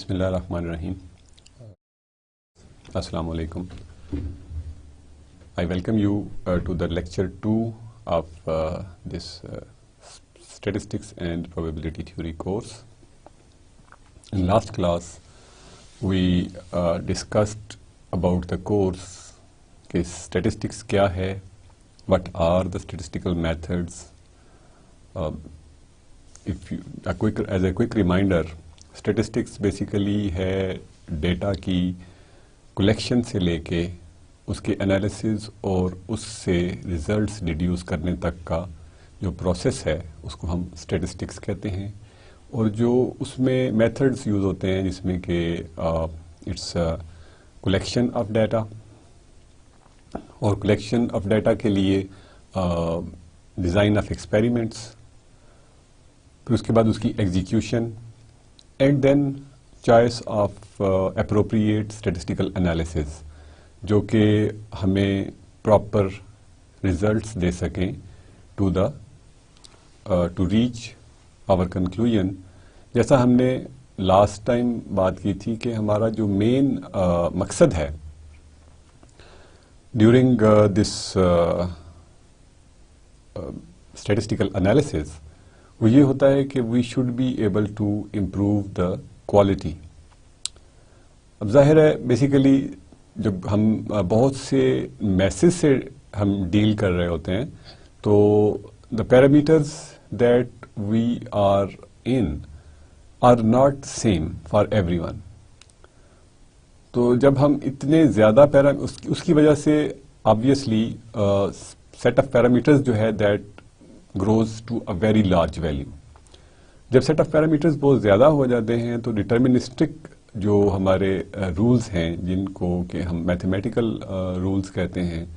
Bismillahirrahmanirrahim. Assalamu alaikum. I welcome you to the lecture 2 of this Statistics and Probability Theory course. In last class, we discussed about the course, कि statistics क्या है, what are the statistical methods. As a quick reminder, statistics basically है data की collection से लेके उसके analysis और उससे रिजल्ट्स डिड्यूस करने तक का जो प्रोसेस है उसको हम स्टैटिस्टिक्स कहते हैं। और जो उसमें मेथड्स यूज़ होते हैं जिसमें कि इट्स कलेक्शन ऑफ डाटा, और कलेक्शन ऑफ डाटा के लिए डिज़ाइन ऑफ एक्सपेरिमेंट्स, फिर उसके बाद उसकी execution, and then choice of appropriate statistical analysis जो कि हमें प्रॉपर रिजल्ट्स दे सकें टू रीच आवर कंक्लूजन। जैसा हमने लास्ट टाइम बात की थी कि हमारा जो मेन मकसद है ड्यूरिंग दिस स्टैटिस्टिकल एनालिसिस वो ये होता है कि we should be able to improve the quality. अब जाहिर है बेसिकली जब हम बहुत से मैसेज से हम डील कर रहे होते हैं तो the parameters that we are in are not same for everyone. तो जब हम इतने ज़्यादा उसकी वजह से ऑब्वियसली सेट ऑफ पैरामीटर्स जो है that grows to a very large value। जब सेट ऑफ पैरामीटर्स बहुत ज़्यादा हो जाते हैं तो डिटर्मिनिस्टिक जो हमारे रूल्स हैं जिनको कि हम मैथमेटिकल रूल्स कहते हैं,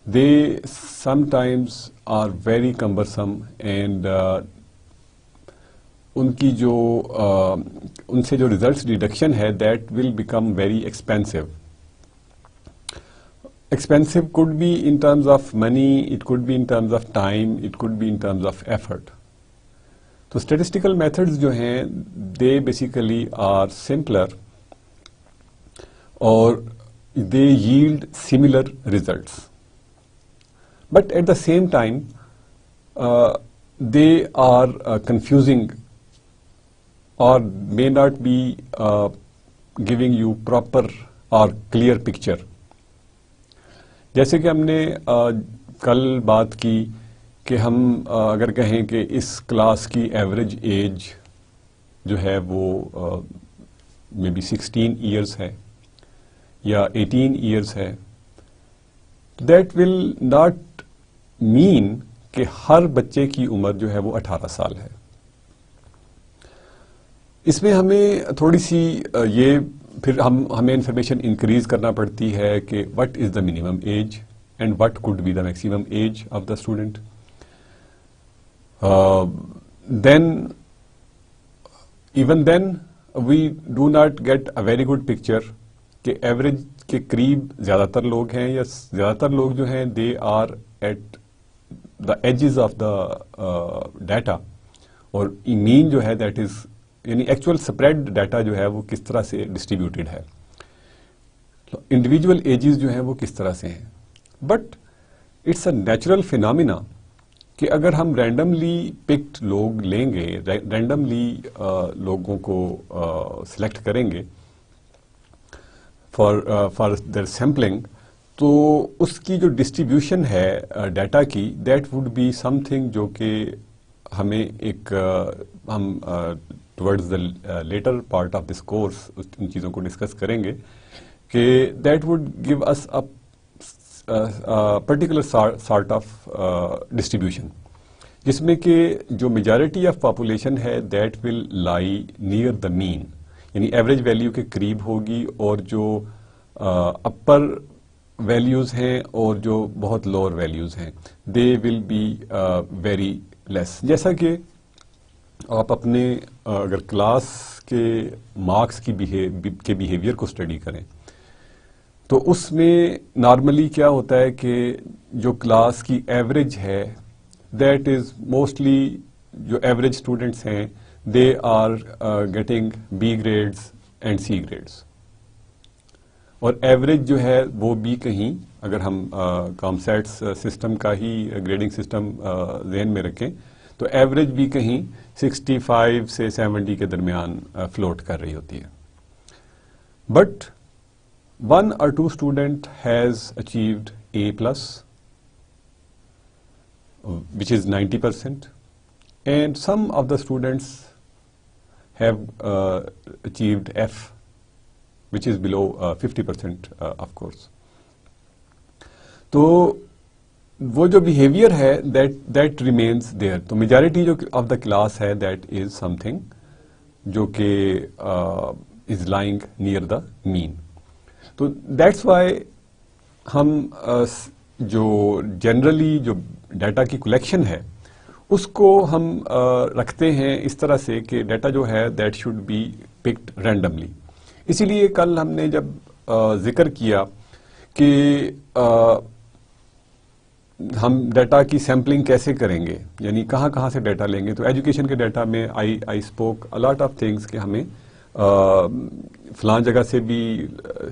they sometimes are very cumbersome and उनकी जो उनसे जो रिजल्ट्स डिडक्शन है that will become very expensive. Expensive could be in terms of money, it could be in terms of time, it could be in terms of effort. तो statistical methods जो हैं they basically are simpler और they yield similar results, but at the same time they are confusing or may not be giving you proper or clear picture। जैसे कि हमने कल बात की कि हम अगर कहें कि इस क्लास की एवरेज एज जो है वो मे बी 16 ईयर्स है या 18 ईयर्स है, दैट विल नॉट मीन कि हर बच्चे की उम्र जो है वो 18 साल है। इसमें हमें थोड़ी सी ये फिर हमें इंफॉर्मेशन इंक्रीज करना पड़ती है कि what is the minimum age and what could be the maximum age of the student. Even then we do not get a very good picture कि एवरेज के करीब ज्यादातर लोग हैं या ज्यादातर लोग जो हैं they are at the ages of the data, और मीन जो है दैट इज यानी एक्चुअल स्प्रेड डाटा जो है वो किस तरह से डिस्ट्रीब्यूटेड है, इंडिविजुअल एजेस जो हैं वो किस तरह से हैं। But it's a natural phenomena कि अगर हम रैंडमली पिक्ड लोग लेंगे, रैंडमली लोगों को सिलेक्ट करेंगे फॉर देयर सैम्पलिंग, तो उसकी जो डिस्ट्रीब्यूशन है डाटा की दैट वुड बी समथिंग जो कि हमें एक हम towards the latter part of this course उन चीज़ों को डिस्कस करेंगे कि that would give us a particular sort of distribution जिसमें कि जो मेजॉरिटी ऑफ पॉपुलेशन है that will lie near the mean, यानी एवरेज वैल्यू के करीब होगी, और जो अपर वैल्यूज़ हैं और जो बहुत लोअर वैल्यूज़ हैं दे विल बी वेरी लेस। जैसा कि आप अपने अगर क्लास के मार्क्स की बिहेवियर को स्टडी करें तो उसमें नॉर्मली क्या होता है कि जो क्लास की एवरेज है दैट इज मोस्टली जो एवरेज स्टूडेंट्स हैं they are getting B grades and C grades, और एवरेज जो है वो भी कहीं, अगर हम कॉमसेट्स सिस्टम का ही ग्रेडिंग सिस्टम ज़हन में रखें तो एवरेज भी कहीं 65 से 70 के दरमियान फ्लोट कर रही होती है. But 1 or 2 student has achieved A+, which is 90%, and some of the students have achieved F, which is below 50%, of course. तो वो जो बिहेवियर है that remains there. तो मेजॉरिटी जो ऑफ द क्लास है that is something जो कि is lying near the mean. तो that's why हम जो जनरली जो डाटा की कलेक्शन है उसको हम रखते हैं इस तरह से कि डाटा जो है that should be picked randomly. इसीलिए कल हमने जब जिक्र किया कि हम डाटा की सैम्पलिंग कैसे करेंगे, यानी कहाँ कहाँ से डाटा लेंगे, तो एजुकेशन के डाटा में I spoke a lot of things कि हमें फलां जगह से भी,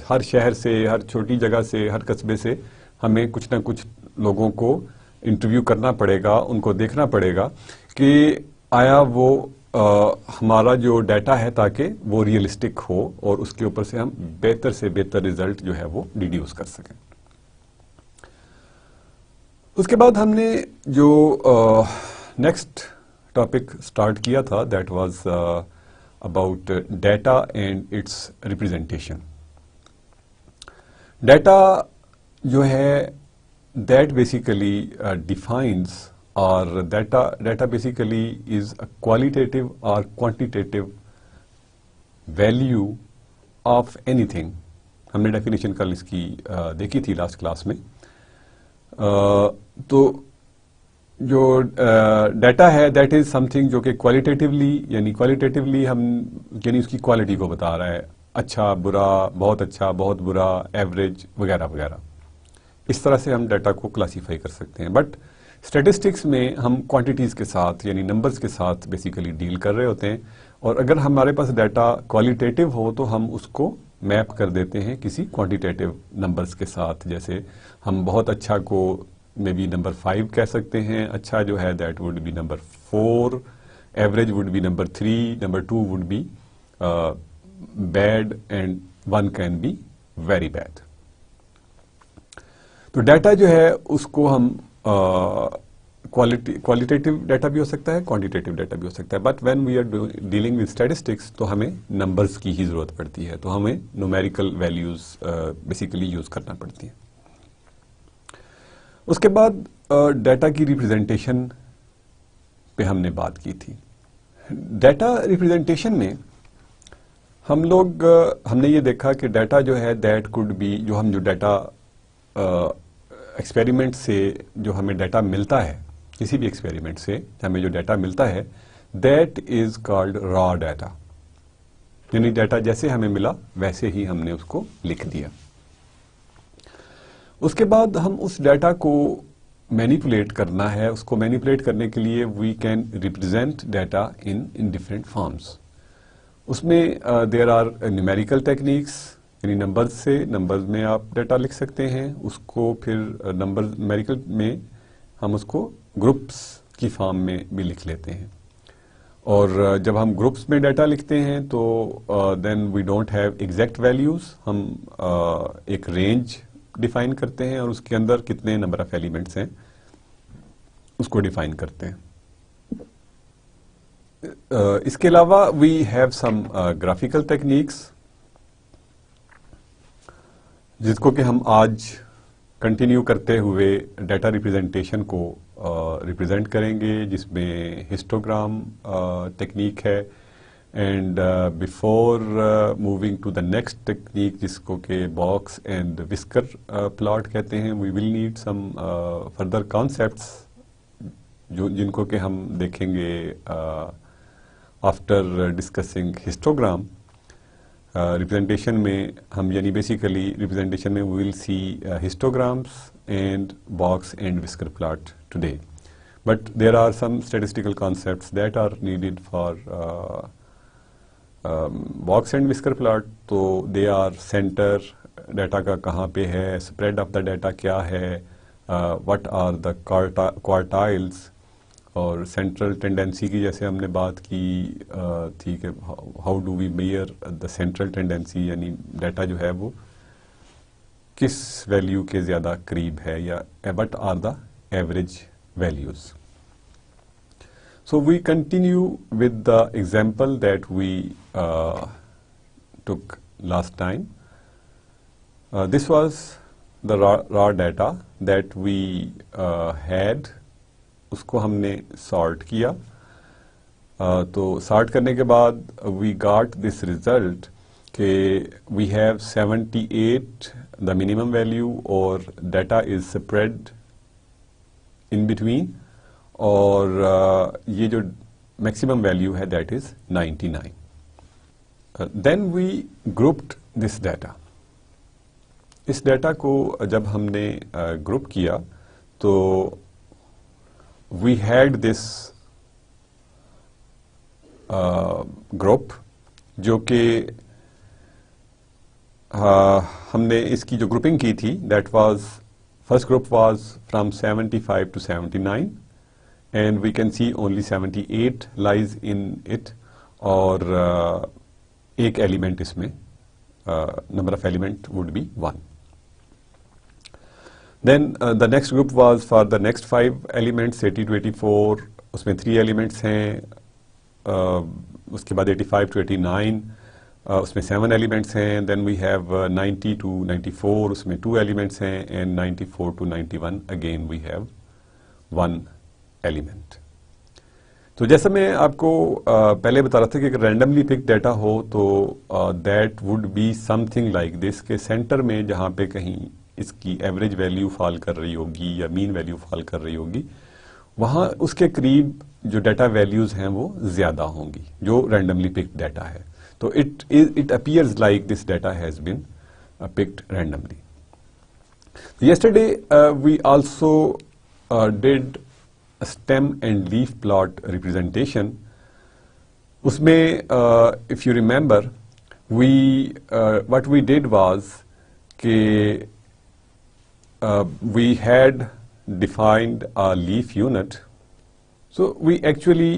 हर शहर से, हर छोटी जगह से, हर कस्बे से हमें कुछ ना कुछ लोगों को इंटरव्यू करना पड़ेगा, उनको देखना पड़ेगा कि आया वो हमारा जो डाटा है ताकि वो रियलिस्टिक हो और उसके ऊपर से हम बेहतर से बेहतर रिजल्ट जो है वो डिड्यूस कर सकें. उसके बाद हमने जो नेक्स्ट टॉपिक स्टार्ट किया था that was about data and it's representation. Data जो है दैट बेसिकली डिफाइंस, और data basically is a qualitative और क्वांटिटेटिव वैल्यू ऑफ एनीथिंग. हमने डेफिनेशन कल इसकी देखी थी लास्ट क्लास में. तो जो डाटा है दैट इज समथिंग जो कि क्वालिटेटिवली हम यानी उसकी क्वालिटी को बता रहा है, अच्छा बुरा, बहुत बुरा, एवरेज वगैरह वगैरह. इस तरह से हम डाटा को क्लासीफाई कर सकते हैं. बट स्टैटिस्टिक्स में हम क्वांटिटीज के साथ यानी नंबर्स के साथ बेसिकली डील कर रहे होते हैं, और अगर हमारे पास डाटा क्वालिटेटिव हो तो हम उसको मैप कर देते हैं किसी क्वांटिटेटिव नंबर्स के साथ. जैसे हम बहुत अच्छा को मे बी नंबर 5 कह सकते हैं, अच्छा जो है that would B number 4, average would be number 3, number 2 would be bad, and 1 can be very bad. तो डाटा जो है उसको हम क्वालिटेटिव डाटा भी हो सकता है, क्वांटिटेटिव डाटा भी हो सकता है. But when we are dealing with statistics तो हमें नंबर्स की ही जरूरत पड़ती है, तो हमें न्यूमेरिकल वैल्यूज बेसिकली यूज करना पड़ती है. उसके बाद डाटा की रिप्रेजेंटेशन पे हमने बात की थी. डाटा रिप्रेजेंटेशन में हमने ये देखा कि डाटा जो है दैट कुड बी, जो हम जो डाटा एक्सपेरिमेंट से जो हमें डाटा मिलता है, किसी भी एक्सपेरिमेंट से हमें जो डाटा मिलता है that is called raw data. यानी डाटा जैसे हमें मिला वैसे ही हमने उसको लिख दिया. उसके बाद हम उस डाटा को मैनिपुलेट करना है. उसको मैनिपुलेट करने के लिए we can represent data in different forms. उसमें देयर आर न्यूमेरिकल टेक्निक्स, यानी नंबर्स से, नंबर्स में आप डाटा लिख सकते हैं. उसको फिर न्यूमेरिकल में हम उसको ग्रुप्स की फॉर्म में भी लिख लेते हैं. और जब हम ग्रुप्स में डाटा लिखते हैं तो then we don't have exact values. हम एक रेंज डिफाइन करते हैं और उसके अंदर कितने नंबर ऑफ एलिमेंट्स हैं उसको डिफाइन करते हैं. इसके अलावा we have some graphical techniques जिसको कि हम आज कंटिन्यू करते हुए डाटा रिप्रेजेंटेशन को रिप्रेजेंट करेंगे, जिसमें हिस्टोग्राम टेक्निक है. And before moving to the next technique जिसको कि बॉक्स एंड विस्कर प्लॉट कहते हैं, we will need some further concepts जिनको कि हम देखेंगे आफ्टर डिस्कसिंग हिस्टोग्राम. रिप्रेजेंटेशन में हम यानी बेसिकली रिप्रेजेंटेशन में we will see histograms and box and whisker plot today. But there are some statistical concepts that are needed for box and whisker plot, तो they are centre data का कहाँ पे है, spread of the data क्या है, what are the quartiles, और central tendency की जैसे हमने बात की थी कि how do we measure the central tendency, यानी डाटा जो है वो किस वैल्यू के ज़्यादा करीब है, या what are the average values. So we continue with the example that we took last time. This was the raw data that we had. उसको हमने sort किया. तो sort करने के बाद we got this result कि we have 78 the minimum value और data is spread in between. और ये जो मैक्सिमम वैल्यू है that is 99. Then we grouped this data. इस डाटा को जब हमने ग्रुप किया तो वी हैड दिस ग्रुप जो कि हमने इसकी जो ग्रुपिंग की थी that was first group was from 75 to 79. And we can see only 78 lies in it, और एक एलिमेंट इसमें number of element would be 1. Then the next group was for the next 5 elements 80 to 84, उसमें 3 elements हैं. उसके बाद 85 to 89 उसमें 7 elements हैं. Then we have 90 to 94, उसमें 2 elements हैं, and 94 to 91 again we have 1 element. तो जैसा मैं आपको पहले बता रहा था कि अगर रैंडमली पिक डाटा हो तो that would be something like this, के सेंटर में जहाँ पे कहीं इसकी एवरेज वैल्यू फॉल कर रही होगी या मीन वैल्यू फॉल कर रही होगी, वहाँ उसके करीब जो डाटा वैल्यूज हैं वो ज्यादा होंगी जो रैंडमली पिक्ड डाटा है. तो it appears like this data has been picked randomly. Yesterday we also did a stem and leaf plot representation. उसमें if you remember what we did was कि we had defined a leaf unit. So we actually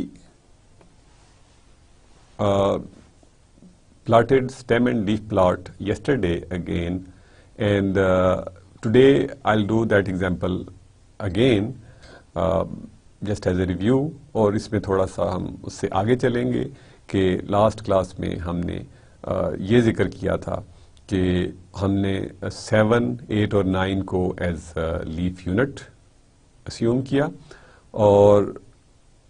plotted stem and leaf plot yesterday again, and today I'll do that example again just as a review. और इसमें थोड़ा सा हम उससे आगे चलेंगे कि लास्ट क्लास में हमने ये जिक्र किया था कि हमने 7, 8 और 9 को एज लीफ यूनिट अस्यूम किया, और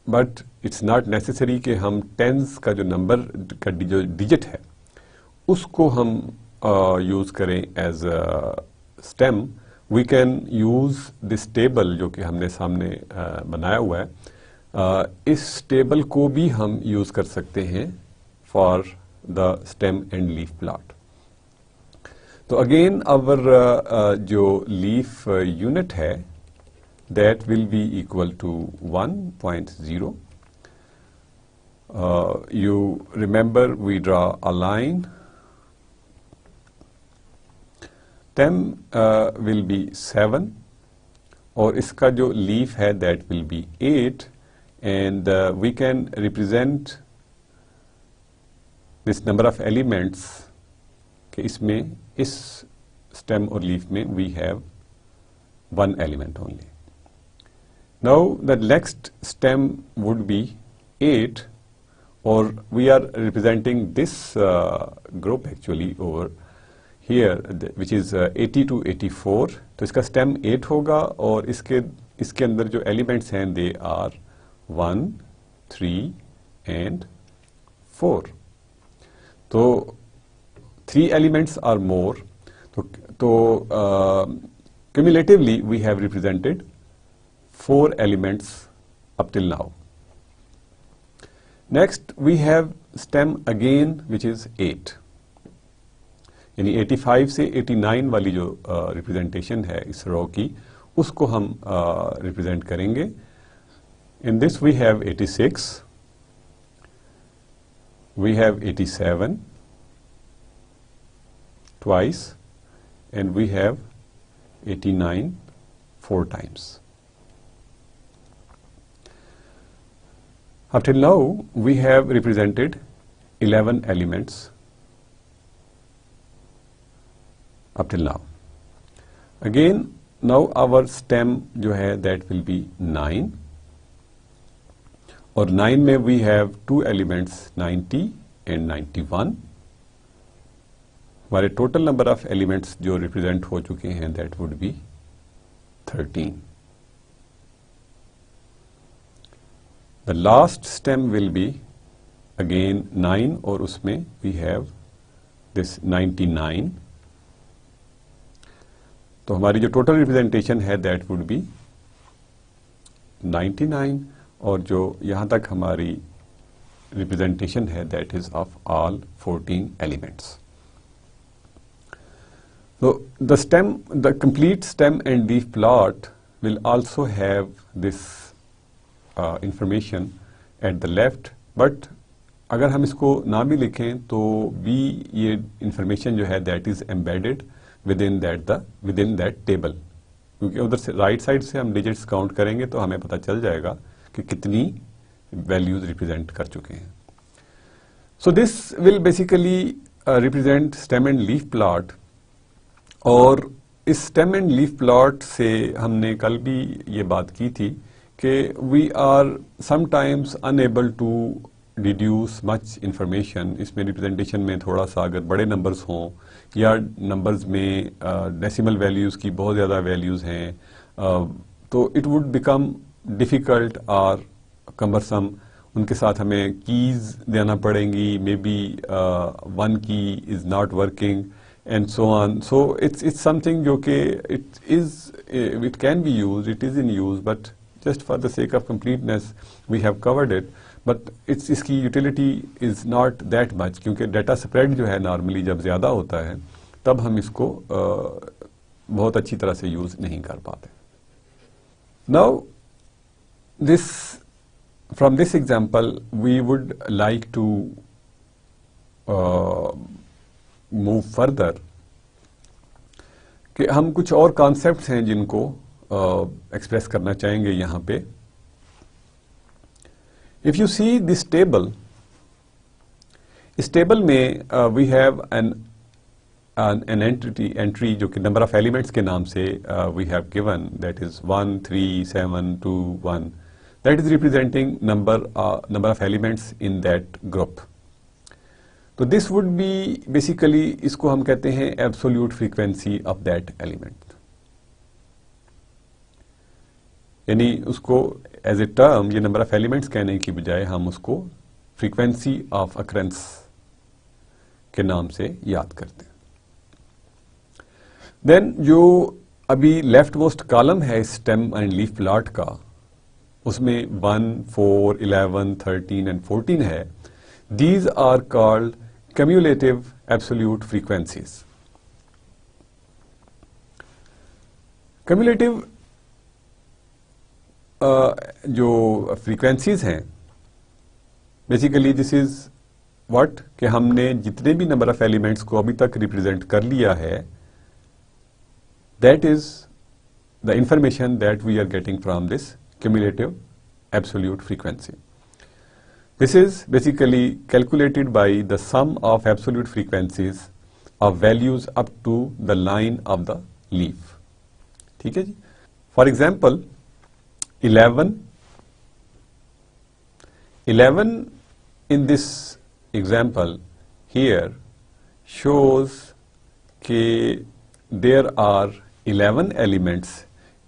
बट इट्स नॉट नेसेसरी कि हम टेंस का जो नंबर का जो डिजिट है उसको हम यूज़ करें as stem. We can use this table जो कि हमने सामने बनाया हुआ है. इस टेबल को भी हम यूज़ कर सकते हैं for the stem and leaf plot. तो अगेन आवर जो लीफ यूनिट है that will be equal to 1.0. You remember we draw a line. Stem will be 7 और इसका जो लीफ है that will be 8, and we can represent this number of elements कि इसमें इस stem और leaf में we have 1 element only. Now the next stem would be 8, or we are representing this group actually over here which is 80 to 84. तो इसका stem 8 होगा और इसके अंदर जो एलिमेंट्स हैं दे आर 1, 3 and 4. तो 3 एलिमेंट्स आर मोर. तो cumulatively we have represented 4 elements up till now. Next we have stem again which is 8. यानी 85 से 89 वाली जो रिप्रेजेंटेशन है इस रो की उसको हम रिप्रेजेंट करेंगे. In this we have 86, we have 87 twice and we have 89 4 times. Up till now we have represented 11 elements up till now. Again now our stem जो है that will be 9 और 9 में we have 2 elements 90 and 91. हमारे total number of elements जो represent हो चुके हैं that would be 13. The last stem will be again 9 और उसमें we have this 99. तो हमारी जो टोटल रिप्रेजेंटेशन है दैट वुड बी 99 और जो यहाँ तक हमारी रिप्रेजेंटेशन है that is of all 14 elements. So the stem, the complete stem and leaf plot will also have this information at the left, but अगर हम इसको ना भी लिखें तो भी ये information जो है that is embedded within that table, क्योंकि उधर से राइट साइड से हम डिजिट्स काउंट करेंगे तो हमें पता चल जाएगा कि कितनी वैल्यूज रिप्रेजेंट कर चुके हैं. So this will basically represent stem and leaf plot. और इस स्टेम एंड लीफ प्लॉट से हमने कल भी ये बात की थी कि we are sometimes unable to deduce much information. इसमें रिप्रेजेंटेशन में थोड़ा सा अगर बड़े नंबर्स हों या नंबर्स में डेसिमल वैल्यूज़ की बहुत ज़्यादा वैल्यूज़ हैं तो इट वुड बिकम डिफ़िकल्ट और कम्बरसम. उनके साथ हमें कीज़ देना पड़ेंगी, मे बी वन की is not working and so on. So it's something जो कि it can be used, it is in use, but just for the sake of completeness we have covered it. But इसकी utility is not that much क्योंकि data spread जो है normally जब ज़्यादा होता है तब हम इसको बहुत अच्छी तरह से use नहीं कर पाते. Now from this example we would like to move further कि हम कुछ और कॉन्सेप्ट्स हैं जिनको एक्सप्रेस करना चाहेंगे यहां पे. If you see this table, इस टेबल में वी हैव एन एंट्री जो कि नंबर ऑफ एलिमेंट्स के नाम से we have given that is 1 3 7 2 1. That is representing number of elements in that group. तो दिस वुड बी बेसिकली इसको हम कहते हैं absolute frequency of that element. यानी उसको एज ए टर्म ये नंबर ऑफ एलिमेंट्स कहने की बजाय हम उसको फ्रीक्वेंसी ऑफ अकरेंस के नाम से याद करते हैं. देन जो अभी लेफ्ट मोस्ट कॉलम है स्टेम एंड लीफ प्लॉट का उसमें 1 4 11 13 एंड 14 है. These are called cumulative absolute frequencies. Cumulative जो frequencies हैं basically this is what कि हमने जितने भी number of elements को अभी तक represent कर लिया है that is the information that we are getting from this cumulative absolute frequency. This is basically calculated by the sum of absolute frequencies of values up to the line of the leaf. ठीक है जी. For example, 11 in this example here shows कि there are 11 elements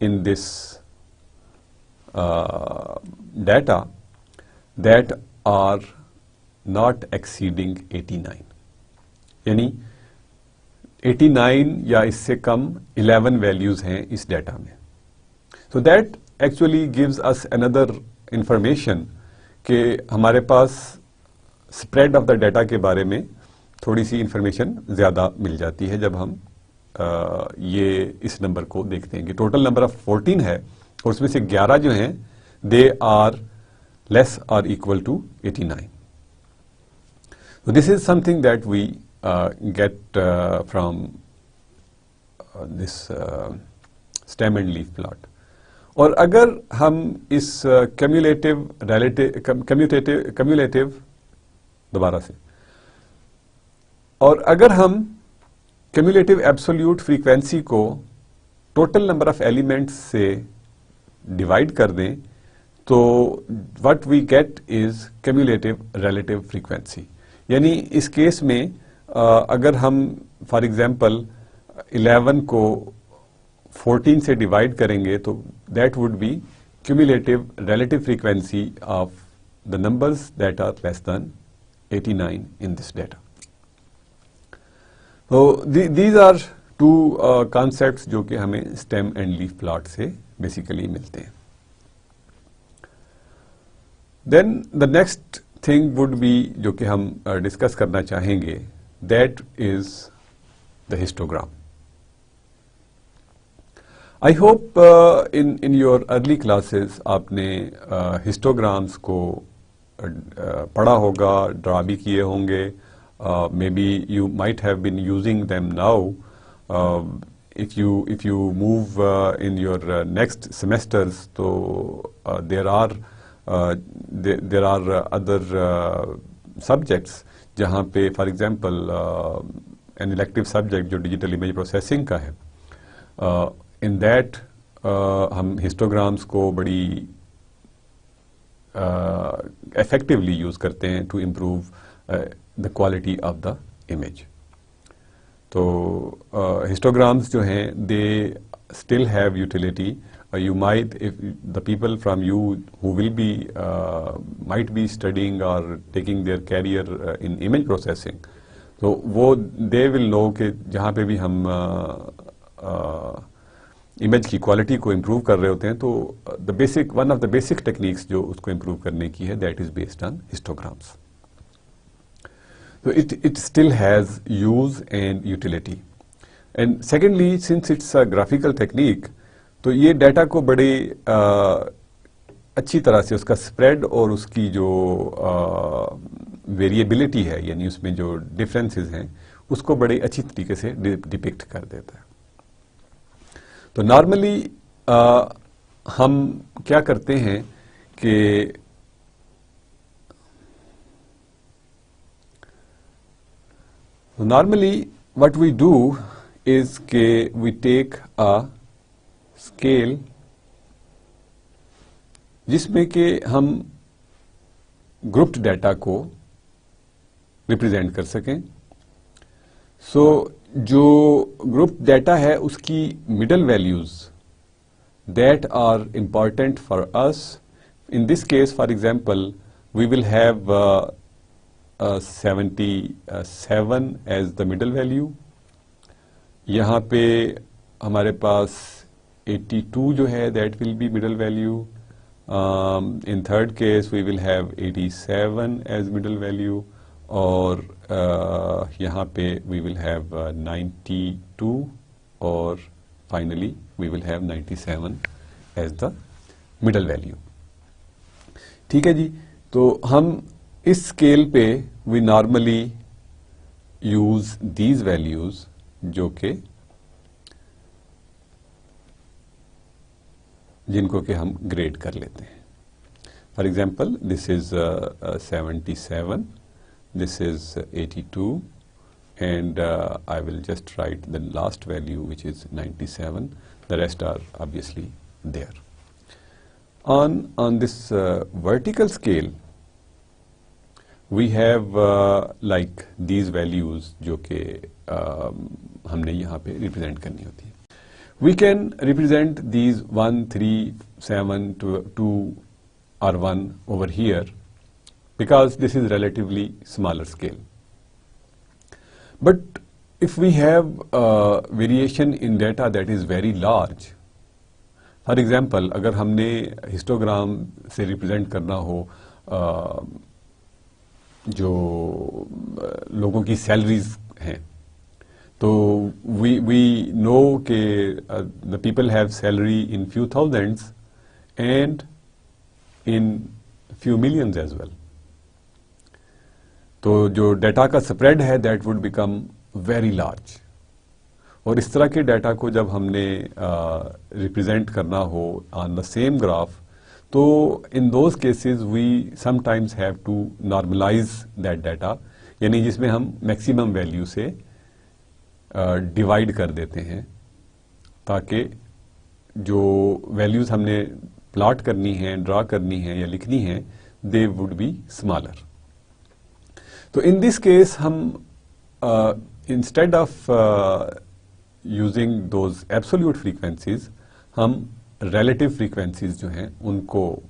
in this data that are not exceeding 89. यानी 89 या इससे कम 11 values हैं इस data में. So that actually gives us another information कि हमारे पास स्प्रेड ऑफ द डेटा के बारे में थोड़ी सी इंफॉर्मेशन ज़्यादा मिल जाती है जब हम ये इस नंबर को देखते हैं कि टोटल नंबर ऑफ 14 है और उसमें से 11 जो हैं they are less or equal to 89. So this is something that we get from this stem and leaf plot. और अगर हम इस कम्यूलेटिव दोबारा से, और अगर हम कम्यूलेटिव एब्सोल्यूट फ्रीक्वेंसी को टोटल नंबर ऑफ एलिमेंट्स से डिवाइड कर दें तो what we get is cumulative relative frequency. यानी इस केस में अगर हम फॉर एग्जांपल 11 को 14 से डिवाइड करेंगे तो that would be cumulative relative frequency of the numbers that are less than 89 in this data. तो दीज आर टू कॉन्सेप्ट्स जो कि हमें स्टेम एंड लीफ प्लॉट से बेसिकली मिलते हैं। Then the next thing would be जो कि हम डिस्कस करना चाहेंगे, that is the histogram. I hope in your early classes आपने हिस्टोग्राम्स को पढ़ा होगा, ड्रा भी किए होंगे। Maybe you might have been using them now. If you move in your next semesters, so there are other subjects जहाँ पे for example an elective subject जो digital image processing का है, in that हम histograms को बड़ी effectively use करते हैं to improve the quality of the image. तो histograms जो हैं they still have utility. You might, if the people from you who will be might be studying or taking their career in image processing, तो वो they will know कि जहाँ पे भी हम image की quality को improve कर रहे होते हैं तो one of the basic techniques जो उसको improve करने की है, that is based on histograms. So it still has use and utility. And secondly, since it's a graphical technique, तो ये डाटा को बड़े अच्छी तरह से उसका स्प्रेड और उसकी जो वेरिएबिलिटी है, यानी उसमें जो डिफरेंसेस हैं, उसको बड़े अच्छी तरीके से डिपिक्ट कर देता है। तो नॉर्मली हम क्या करते हैं कि normally what we do is कि we take a scale जिसमें कि हम ग्रुप्ड डाटा को रिप्रेजेंट कर सकें। सो जो ग्रुप डाटा है उसकी middle values that are important for us. In this case for example we will have 77 as the middle value. यहाँ पे हमारे पास 82 जो है that will be middle value. In third case we will have 87 as middle value और यहाँ पे we will have 92 और finally we will have 97 as the middle value. ठीक है जी। तो हम इस स्केल पे we normally use these values जो कि जिनको कि हम ग्रेड कर लेते हैं। For example this is 77, this is 82 and I will just write the last value which is 97. The rest are obviously there. On this vertical scale we have like these values जो कि हमने यहाँ पे represent करनी होती है। We can represent these 1, 3, 7, 2 or 1 over here because this is relatively smaller scale. But if we have variation in data that is very large, for example, अगर हमने histogram से represent करना हो जो लोगों की salaries हैं, तो we know कि the people have salary in few thousands and in few millions as well. तो जो डाटा का स्प्रेड है that would become very large. और इस तरह के डाटा को जब हमने रिप्रेजेंट करना हो ऑन द सेम ग्राफ, तो in those cases we sometimes have to normalize that data, यानी जिसमें हम मैक्सिमम वैल्यू से डिवाइड कर देते हैं ताकि जो वैल्यूज हमने प्लॉट करनी है, ड्रा करनी है या लिखनी है, दे वुड बी स्मॉलर। तो इन दिस केस हम instead of using those absolute frequencies, हम रिलेटिव फ्रीक्वेंसीज जो हैं उनको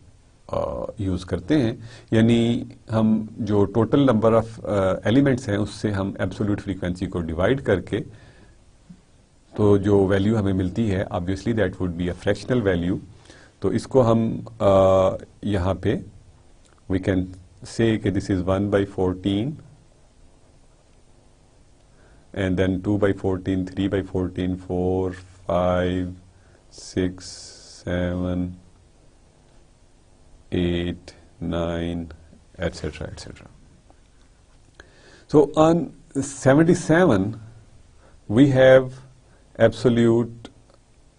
यूज करते हैं, यानी हम जो टोटल नंबर ऑफ एलिमेंट्स हैं उससे हम एब्सोल्यूट फ्रीक्वेंसी को डिवाइड करके तो जो वैल्यू हमें मिलती है obviously that would be a fractional value. तो इसको हम यहाँ पे वी कैन से कि this is 1/14 and then 2/14, 3/14, 4, 5, 6, 7, 8, 9, etc., etc. So on 77, we have absolute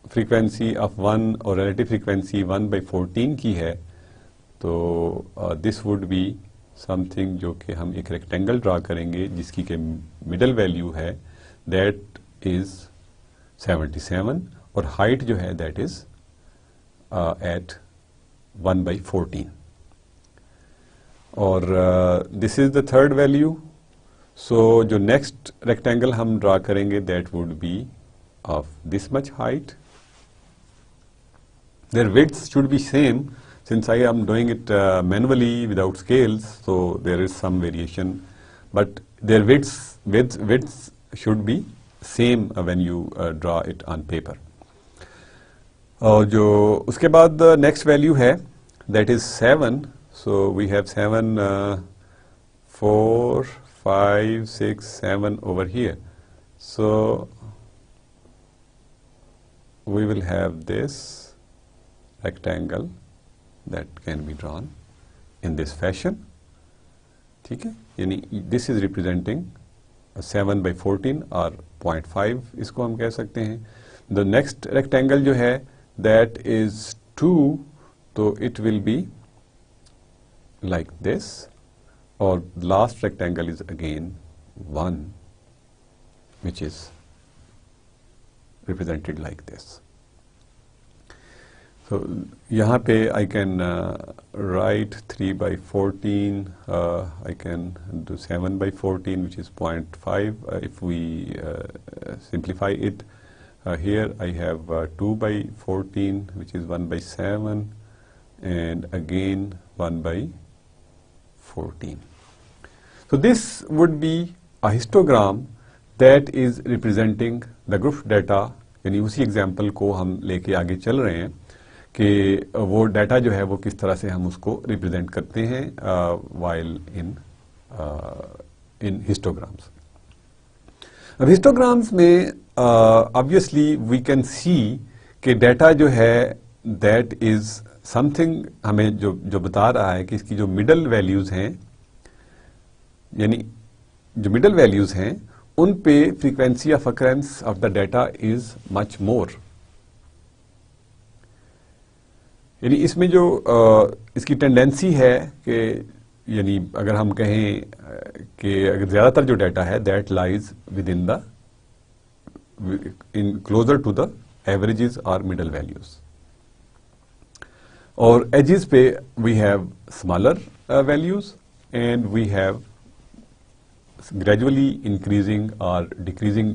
frequency of 1 और relative frequency 1/14 की है। तो this would be समथिंग जो कि हम एक रेक्टेंगल ड्रा करेंगे जिसकी के मिडल वैल्यू है दैट इज 77 और हाइट जो है दैट इज एट 1/14 और this is the third value. So जो नेक्स्ट रेक्टेंगल हम ड्रा करेंगे that would be of this much height. There width should be same. Since I am doing it manually without scales, so there is some variation, but their widths should be same when you draw it on paper. और जो उसके बाद next value है that is 7. So we have 7, 4, 5, 6, 7 over here. So we will have this rectangle that can be drawn in this fashion. ठीक है, यानी this is representing 7/14 और 0.5 इसको हम कह सकते हैं. The next rectangle जो है that is 2, तो it will be like this, और last rectangle is again 1 which is represented like this. So यहाँ पे I can write 3/14, I can do 7/14 which is 0.5 if we simplify it. Here I have 2/14 which is 1/7 and again 1/14. So this would be a histogram that is representing the group data. यानी उसी example को हम लेके आगे चल रहे हैं कि वो डाटा जो है वो किस तरह से हम उसको रिप्रेजेंट करते हैं वाइल इन हिस्टोग्राम्स. अब हिस्टोग्राम्स में ऑब्वियसली वी कैन सी कि डाटा जो है दैट इज समथिंग हमें जो बता रहा है कि इसकी जो मिडल वैल्यूज हैं, यानी जो मिडल वैल्यूज हैं उन पे frequency of occurrence of the data is much more. यानी इसमें जो इसकी टेंडेंसी है कि यानी अगर हम कहें कि अगर ज्यादातर जो डाटा है that lies within the in closer to the averages और मिडल वैल्यूज, और एजेस पे we have smaller values and we have gradually increasing or decreasing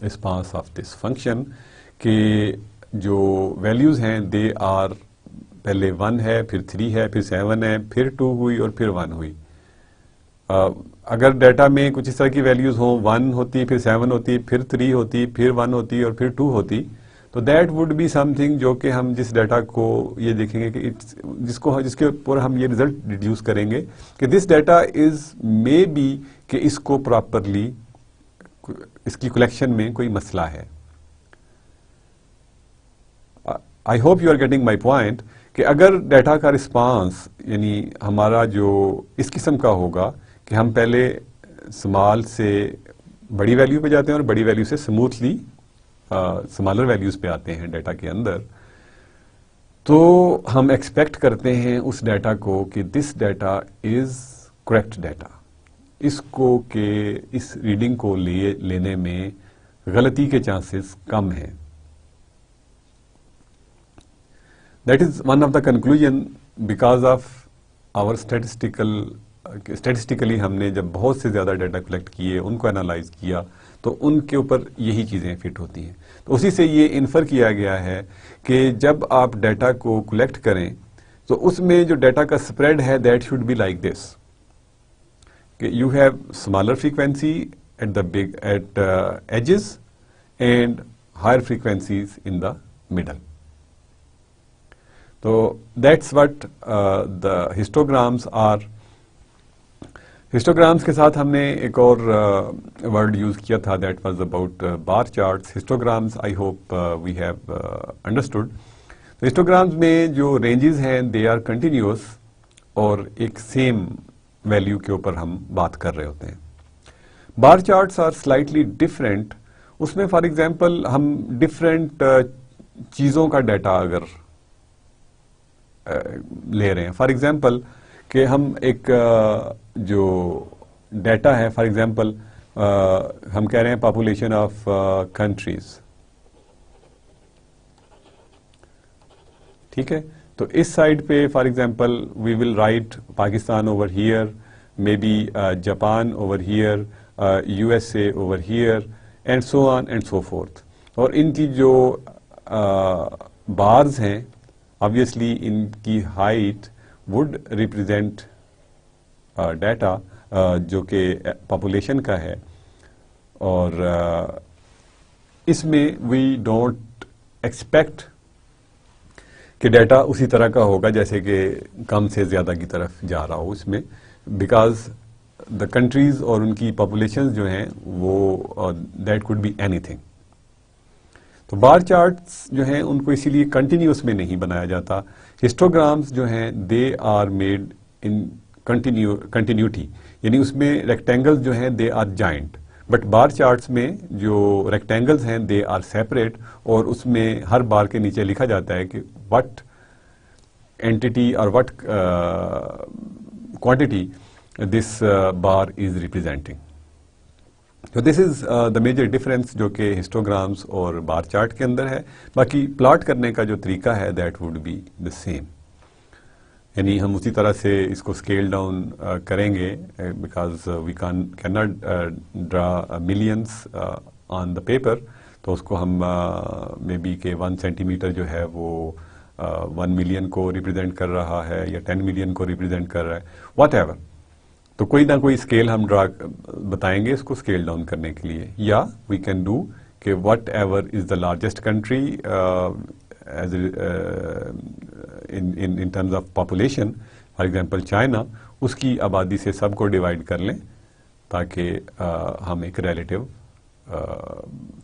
response of this function कि जो वैल्यूज हैं दे आर पहले 1 है, फिर 3 है, फिर 7 है, फिर 2 हुई और फिर 1 हुई. अगर डाटा में कुछ इस तरह की वैल्यूज हो, 1 होती, फिर 7 होती, फिर 3 होती, फिर 1 होती और फिर 2 होती, तो दैट वुड बी समथिंग जो कि हम जिस डाटा को ये देखेंगे कि जिसके ऊपर हम ये रिजल्ट डिड्यूस करेंगे कि दिस डाटा इज मे बी कि इसको प्रॉपरली इसकी कलेक्शन में कोई मसला है. I hope you are getting my point कि अगर डाटा का रिस्पांस यानी हमारा जो इस किस्म का होगा कि हम पहले स्मॉल से बड़ी वैल्यू पे जाते हैं और बड़ी वैल्यू से स्मूथली स्मॉलर वैल्यूज पे आते हैं डाटा के अंदर, तो हम एक्सपेक्ट करते हैं उस डाटा को कि this data is correct data, इसको के इस रीडिंग को लेने में गलती के चांसेस कम हैं। That is one of the conclusion because of our statistically हमने जब बहुत से ज्यादा डाटा कलेक्ट किए, उनको एनालाइज किया, तो उनके ऊपर यही चीजें फिट होती हैं। तो उसी से ये इन्फर किया गया है कि जब आप डाटा को कलेक्ट करें तो उसमें जो डाटा का स्प्रेड है that should be like this, कि you have smaller frequency at the big at edges and higher frequencies in the middle. तो that's what the histograms are. Histograms के साथ हमने एक और वर्ड यूज किया था, that was about bar charts. Histograms I hope we have understood. तो histograms में जो रेंजेस हैं दे आर कंटिन्यूअस और एक सेम वैल्यू के ऊपर हम बात कर रहे होते हैं। बार चार्ट्स आर स्लाइटली डिफरेंट। उसमें फॉर एग्जांपल हम डिफरेंट चीजों का डाटा अगर ले रहे हैं, फॉर एग्जांपल कि हम एक जो डाटा है, फॉर एग्जांपल हम कह रहे हैं पॉपुलेशन ऑफ कंट्रीज, ठीक है। तो इस साइड पे for example we will write Pakistan over here, maybe Japan over here, USA over here and so on and so forth. और इनकी जो बार्स हैं ऑब्वियसली इनकी हाइट वुड रिप्रेजेंट डाटा जो कि पॉपुलेशन का है, और इसमें वी डोंट एक्सपेक्ट कि डाटा उसी तरह का होगा जैसे कि कम से ज्यादा की तरफ जा रहा हो इसमें, बिकॉज द कंट्रीज और उनकी पॉपुलेशन जो हैं वो दैट कुड बी एनीथिंग। तो बार चार्ट्स जो हैं उनको इसीलिए कंटिन्यूअस में नहीं बनाया जाता। हिस्टोग्राम्स जो हैं they are made in continuity, यानी उसमें रेक्टेंगल्स जो हैं they are joint, but bar charts में जो रेक्टेंगल्स हैं दे आर सेपरेट, और उसमें हर बार के नीचे लिखा जाता है कि व्हाट एंटिटी और what quantity this bar is representing. तो this is the major difference जो कि हिस्टोग्राम्स और बार चार्ट के अंदर है। बाकी प्लॉट करने का जो तरीका है that would be the same, यानी हम उसी तरह से इसको स्केल डाउन करेंगे, because we can not draw millions on the paper. तो उसको हम मे बी के 1 सेंटीमीटर जो है वो 1 मिलियन को रिप्रेजेंट कर रहा है या 10 मिलियन को रिप्रेजेंट कर रहा है, व्हाटएवर। तो कोई ना कोई स्केल हम ड्रा बताएंगे इसको स्केल डाउन करने के लिए, या वी कैन डू कि whatever is the largest country as in terms of population, for example China, उसकी आबादी से सबको डिवाइड कर लें ताकि हम एक रिलेटिव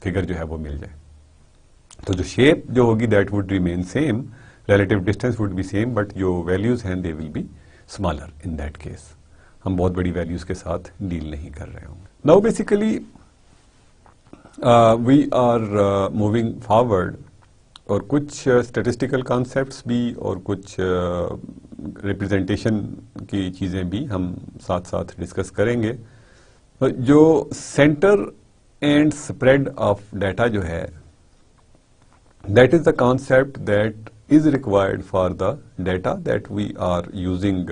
फिगर जो है वो मिल जाए। तो जो शेप जो होगी that would remain same, relative distance would be same, but जो वैल्यूज हैं दे will be smaller in that case. हम बहुत बड़ी वैल्यूज के साथ डील नहीं कर रहे होंगे। Now basically we are moving forward, और कुछ स्टैटिस्टिकल कॉन्सेप्ट्स भी और कुछ रिप्रेजेंटेशन की चीजें भी हम साथ साथ डिस्कस करेंगे। जो centre and spread of data जो है that is the concept that is required for the data that we are using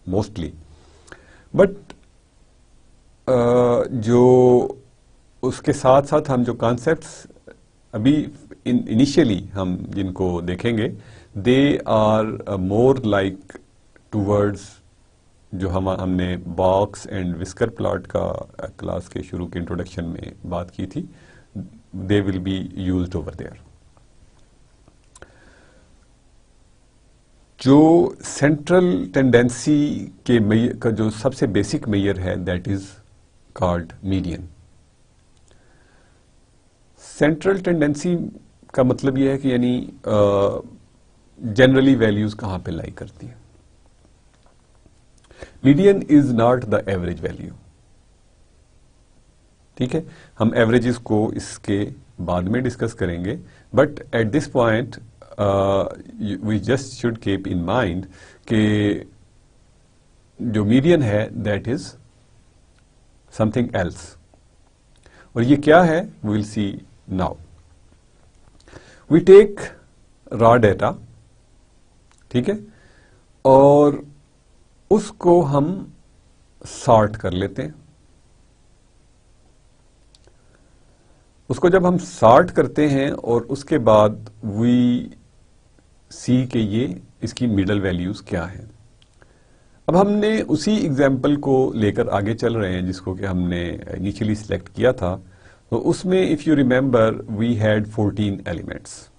mostly, but जो उसके साथ साथ हम जो कॉन्सेप्ट्स अभी इनिशियली हम जिनको देखेंगे they are more like towards जो हमने बॉक्स एंड विस्कर प्लॉट का क्लास के शुरू के इंट्रोडक्शन में बात की थी, they will be used over there. जो सेंट्रल टेंडेंसी के मेजर का जो सबसे बेसिक मेजर है that is called median. Central tendency का मतलब यह है कि यानी जनरली वैल्यूज कहां पे लाई करती है। Median is not the average value. ठीक है, हम एवरेजेस को इसके बाद में डिस्कस करेंगे, but at this point we just should keep in mind कि जो मीडियन है दैट इज समथिंग एल्स। और ये क्या है we will see now. We take raw data, ठीक है, और उसको हम सॉर्ट कर लेते हैं। उसको जब हम सॉर्ट करते हैं और उसके बाद वी सी के ये इसकी मिडल वैल्यूज क्या है। अब हमने उसी एग्जाम्पल को लेकर आगे चल रहे हैं जिसको कि हमने इनिशियली सिलेक्ट किया था। तो उसमें if you remember we had 14 elements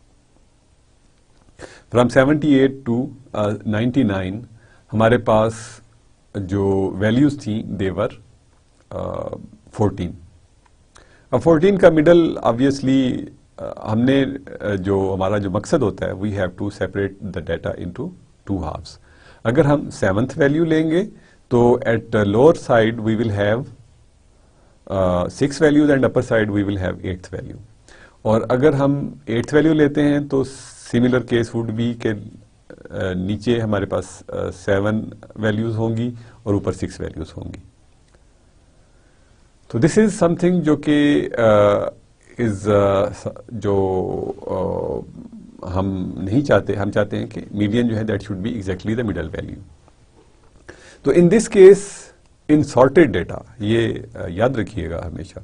from 78 to 99। हमारे पास जो वैल्यूज थी देवर 14। अब 14 का मिडल ऑब्वियसली हमने जो हमारा जो मकसद होता है we have to separate the data into 2 halves. अगर हम 7th वैल्यू लेंगे तो at lower side we will have 6 values and upper side we will have 8th value. और अगर हम 8th वैल्यू लेते हैं तो सिमिलर केस वुड बी के नीचे हमारे पास 7 वैल्यूज होंगी और ऊपर 6 वैल्यूज होंगी। तो दिस इज समथिंग जो कि इज जो हम नहीं चाहते। हम चाहते हैं कि मीडियन जो है that should be exactly the middle value. तो in this case in sorted data ये याद रखिएगा हमेशा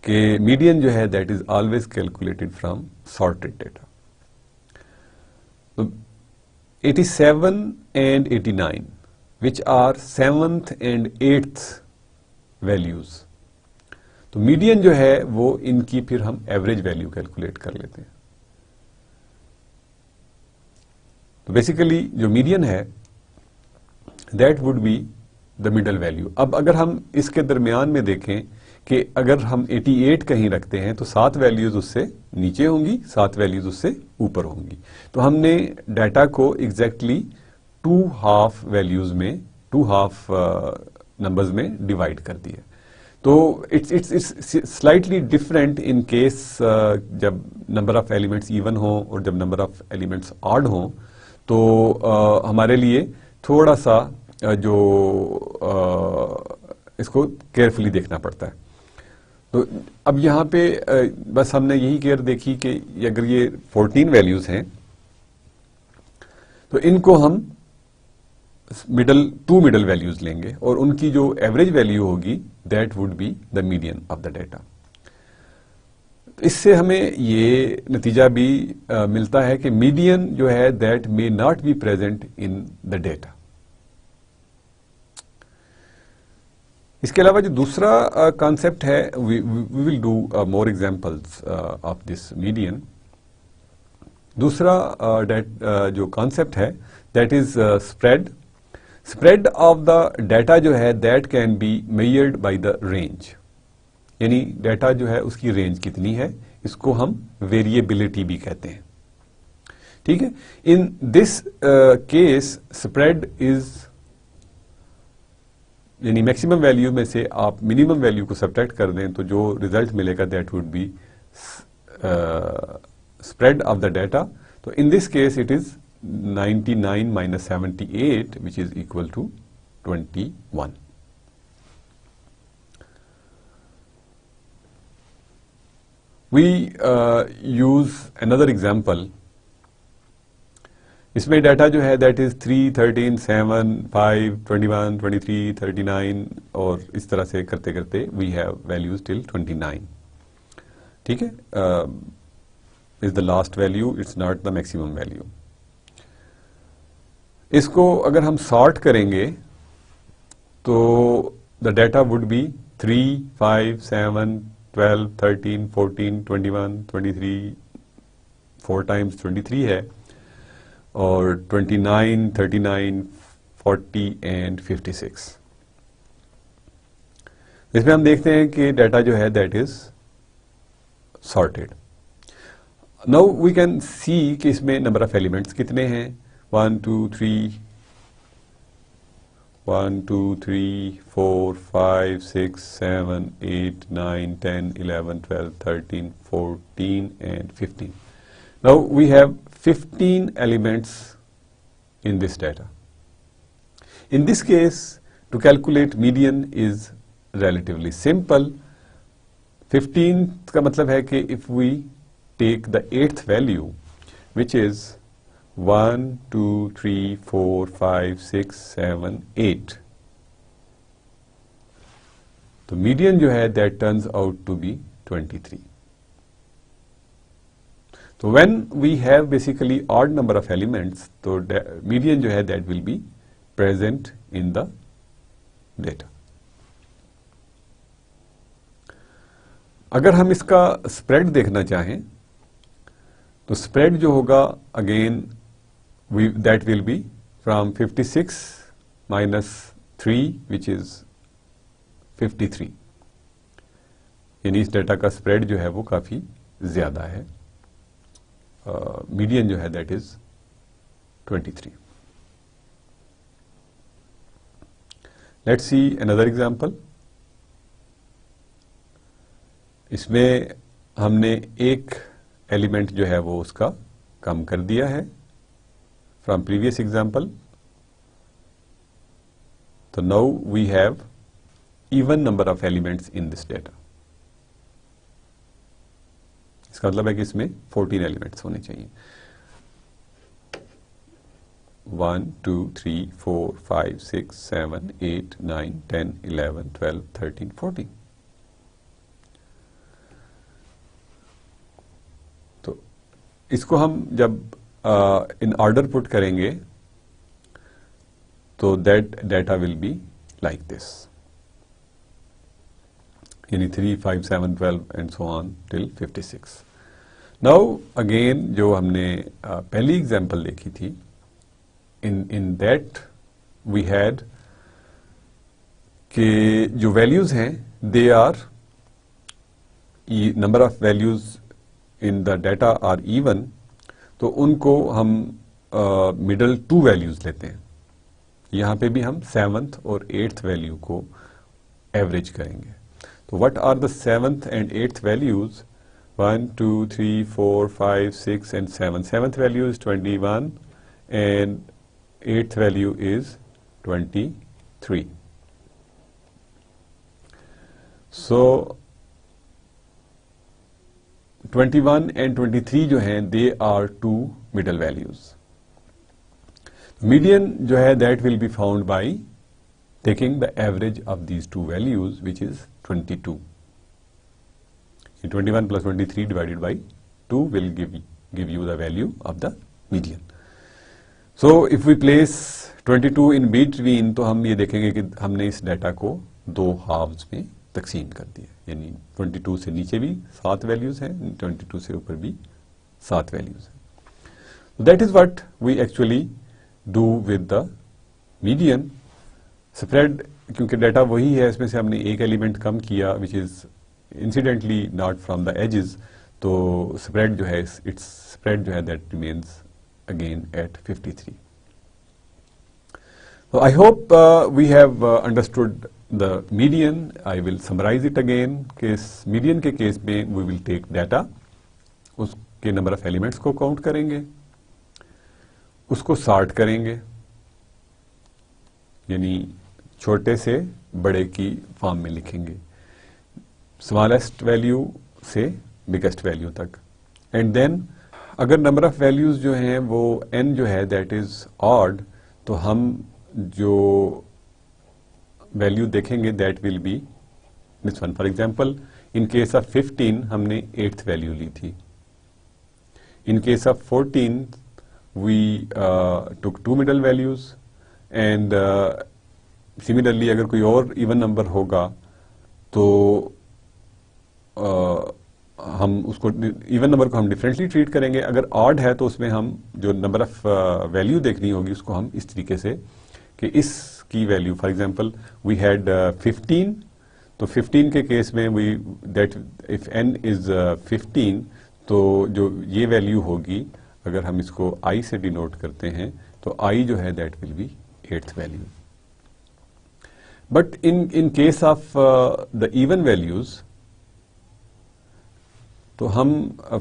कि मीडियन जो है that is always calculated from sorted data. तो 87 and 89 which are 7th and 8th values, तो मीडियन जो है वो इनकी फिर हम एवरेज वैल्यू कैलकुलेट कर लेते हैं। तो बेसिकली जो मीडियन है that would be the middle value. अब अगर हम इसके दरमियान में देखें कि अगर हम 88 कहीं रखते हैं तो 7 वैल्यूज उससे नीचे होंगी, 7 वैल्यूज उससे ऊपर होंगी। तो हमने डाटा को एग्जैक्टली 2 हाफ वैल्यूज में 2 हाफ नंबर्स में डिवाइड कर दिया। तो it's slightly different in case जब नंबर ऑफ एलिमेंट्स इवन हो और जब नंबर ऑफ एलिमेंट्स ऑड हो। तो हमारे लिए थोड़ा सा जो इसको केयरफुली देखना पड़ता है। तो अब यहाँ पे बस हमने यही केयर देखी कि अगर ये 14 वैल्यूज हैं तो इनको हम टू मिडल वैल्यूज लेंगे और उनकी जो एवरेज वैल्यू होगी that would be the median of the data. इससे हमें ये नतीजा भी मिलता है कि मीडियन जो है that may not be present in the data. इसके अलावा जो दूसरा कॉन्सेप्ट है we will do more examples of this median. दूसरा जो कॉन्सेप्ट है that is spread. Spread of the data जो है that can be measured by the range, यानी डाटा जो है उसकी रेंज कितनी है, इसको हम वेरिएबिलिटी भी कहते हैं। ठीक है, इन दिस केस स्प्रेड इज यानी मैक्सिमम वैल्यू में से आप मिनिमम वैल्यू को सब्ट्रैक्ट कर दें तो जो रिजल्ट मिलेगा that would be spread of the data. तो in this case it is 99 minus 78 which is equal to 21. We use another example. इसमें डाटा जो है दैट इज 3, 13, 7, 5, 21, 23, 39 और इस तरह से करते करते वी हैव वैल्यूज टिल 29। ठीक है, is the last value, it's not the maximum value. इसको अगर हम सॉर्ट करेंगे तो the data would be 3, 5, 7, 12, 13, 14, 21, 23, 4 times 23 है और 29, 39, 40 एंड 56। इसमें हम देखते हैं कि डाटा जो है that is sorted. Now we can see कि इसमें नंबर ऑफ एलिमेंट्स कितने हैं, 1, 2, 3, 1, 2, 3, 4, 5, 6, 7, 8, 9, 10, 11, 12, 13, 14 and 15. Now we have 15 elements in this data. In this case, to calculate median is relatively simple. 15 का मतलब है कि if we take the 8th value, which is 1, 2, 3, 4, 5, 6, 7, 8. तो median जो है that turns out to be 23. So when we have basically odd number of elements, तो median जो है that will be present in the data. अगर हम इसका spread देखना चाहें तो स्प्रेड जो होगा again that will be from 56 minus 3 which is 53. यानी इस डेटा का स्प्रेड जो है वो काफी ज्यादा है. मीडियन जो है that is 23. Let's see another example. इसमें हमने एक एलिमेंट जो है वो उसका कम कर दिया है फ्रॉम प्रीवियस एग्जांपल. तो now we have even number of elements in this data. इसका मतलब है कि इसमें 14 एलिमेंट्स होने चाहिए. 1, 2, 3, 4, 5, 6, 7, 8, 9, 10, 11, 12, 13, 14. तो इसको हम जब इन ऑर्डर पुट करेंगे तो that data will be like this. यानी 3, 5, 7, 12 and so on till 56. Now again जो हमने पहली एग्जांपल देखी थी, इन दैट वी हैड कि जो वैल्यूज हैं they are number of values in the data are even. तो उनको हम मिडल 2 वैल्यूज लेते हैं. यहां पे भी हम 7th और 8th वैल्यू को एवरेज करेंगे. तो what are the 7th and 8th values? 1, 2, 3, 4, 5, 6 and 7. 7th value is 21 and 8th value is 23. So 21 and 23 जो हैं they are 2 middle values. Median जो है that will be found by taking the average of these 2 values which is 22. 21 plus 23 divided by 2 will give you the value of the median. So if we place 22 in between तो हम ये देखेंगे कि हमने इस data को 2 halves में तकसीम कर दिया. यानी 22 से नीचे भी 7 वैल्यूज हैं, 22 से ऊपर भी 7 वैल्यूज हैं. That is what we actually do with the median. Spread क्योंकि डाटा वही है, इसमें से हमने एक एलिमेंट कम किया which is incidentally not from the edges. तो स्प्रेड जो है इट्स स्प्रेड जो है that remains again at 53. So I hope we have understood the median. I will summarize it again. Case median के केस में we will take data, उसके number of elements को count करेंगे, उसको सॉर्ट करेंगे, यानी छोटे से बड़े की फॉर्म में लिखेंगे, स्मॉलेस्ट वैल्यू से बिगेस्ट वैल्यू तक. एंड देन अगर नंबर ऑफ वैल्यूज जो हैं वो n जो है दैट इज ऑड, तो हम जो वैल्यू देखेंगे that will be this one. For example in case of 15 हमने 8th वैल्यू ली थी. In case of 14 we took 2 middle values. And similarly अगर कोई और इवन नंबर होगा तो हम उसको इवन नंबर को हम डिफरेंटली ट्रीट करेंगे. अगर ऑड है तो उसमें हम जो नंबर ऑफ वैल्यू देखनी होगी उसको हम इस तरीके से कि इसकी value for example we had 15. तो 15 के केस में we that if n is 15 तो जो ये वैल्यू होगी अगर हम इसको i से डिनोट करते हैं तो i जो है that will B 8th value. But in case of the even values, तो हम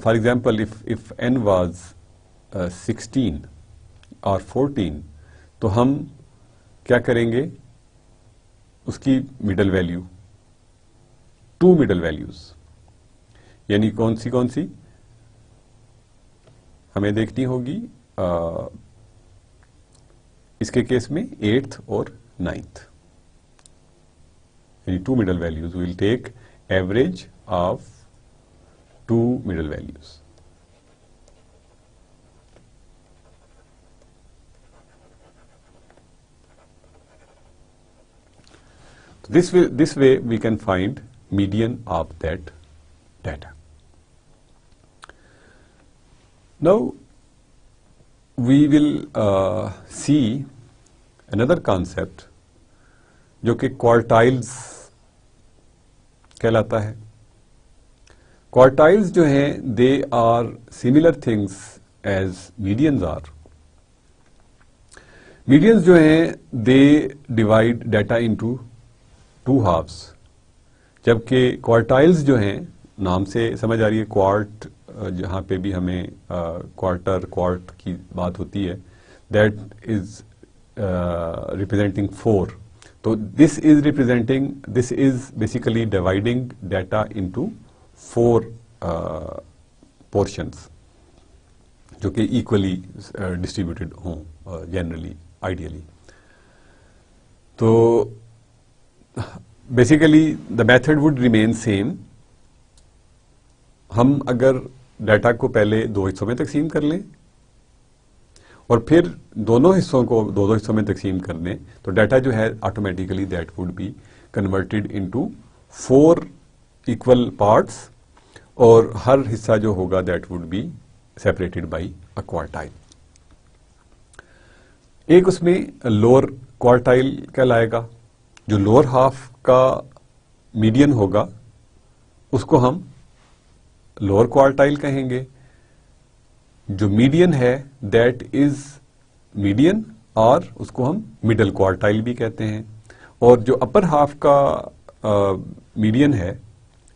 for example if n was 16 और 14, तो हम क्या करेंगे, उसकी मिडल वैल्यू, 2 मिडल वैल्यूज, यानी कौन सी हमें देखनी होगी इसके केस में 8th और 9th, यानी 2 middle values. We will take average of 2 middle values. So this way we can find median of that data. Now we will see another concept जो कि क्वार्टाइल्स कहलाता है. क्वार्टाइल्स जो हैं they are similar things as medians are. Medians जो हैं they divide data into 2 halves, जबकि quartiles जो हैं, नाम से समझ आ रही है, क्वार्ट जहाँ पे भी हमें क्वार्टर क्वार्ट की बात होती है, दैट इज रिप्रेजेंटिंग 4. तो this is basically dividing data into 4 portions जो कि इक्वली डिस्ट्रीब्यूटेड हों जनरली, आइडियली. तो basically the method would remain same. हम अगर डाटा को पहले 2 हिस्सों में तकसीम कर लें और फिर दोनों हिस्सों को 2 हिस्सों में तकसीम कर दें, तो डाटा जो है automatically that would be converted into 4 equal parts, और हर हिस्सा जो होगा that would be separated by a quartile. एक उसमें लोअर क्वार्टाइल कहलाएगा. जो लोअर हाफ का मीडियन होगा उसको हम लोअर क्वार्टाइल कहेंगे. जो मीडियन है दैट इज मीडियन, और उसको हम मिडल क्वार्टाइल भी कहते हैं. और जो अपर हाफ का मीडियन है